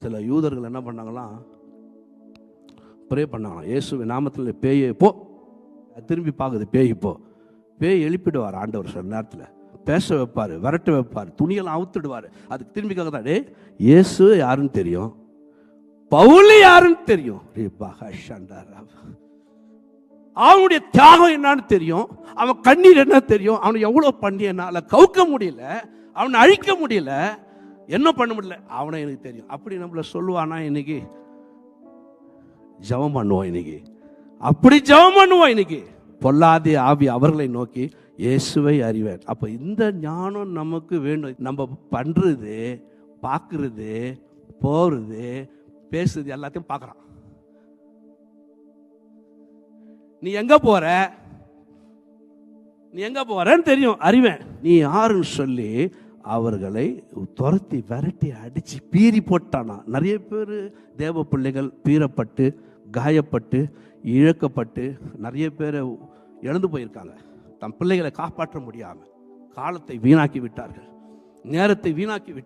சில யூதர்கள் என்ன பண்ணாங்களாம், ப்ரே பண்ணாங்களாம், இயேசுவின் நாமத்தில் பேயை போ. திரும்பி பார்க்குது பேய். இப்போ பேய் எழுப்பிடுவார் ஆண்டவர். சில நேரத்தில் பேச வைப்பார், விரட்ட வைப்பார், துணியெல்லாம் அவுத்துடுவார். அதுக்கு திரும்பி தான் இயேசு யாருன்னு தெரியும், பவுல் யாருன்னு தெரியும், அவனுடைய தியாகம் என்னன்னு தெரியும், அவன் கண்ணீர் என்ன தெரியும், அவனை எவ்வளோ பண்ணி என்னால் கவுக்க முடியல, அவனை அழிக்க முடியல, என்ன பண்ண முடியல, அவனை எனக்கு தெரியும். அப்படி நம்மள சொல்லுவானா? இன்னைக்கு ஜெபம் பண்ணுவோம், இன்னைக்கு அப்படி ஜெபம் பண்ணுவோம். இன்னைக்கு பொல்லாத ஆவி அவர்களை நோக்கி இயேசுவை அறிவேன். அப்போ இந்த ஞானம் நமக்கு வேணும். நம்ம பண்ணுறது, பார்க்கறது, போகிறது, பேசுறது எல்லாத்தையும் பார்க்குறான். நீ எங்க போற, நீ எங்க போறன்னு தெரியும், அறிவேன். நீ யாருன்னு சொல்லி அவர்களை துரத்தி விரட்டி அடிச்சு பீறி போட்டானா. நிறைய பேர் தேவ பிள்ளைகள் பீறப்பட்டு, காயப்பட்டு, இழக்கப்பட்டு நிறைய பேர் இழந்து போயிருக்காங்க. தம் பிள்ளைகளை காப்பாற்ற முடியாமல் காலத்தை வீணாக்கி விட்டார்கள், நேரத்தை வீணாக்கி விட்டார்கள்.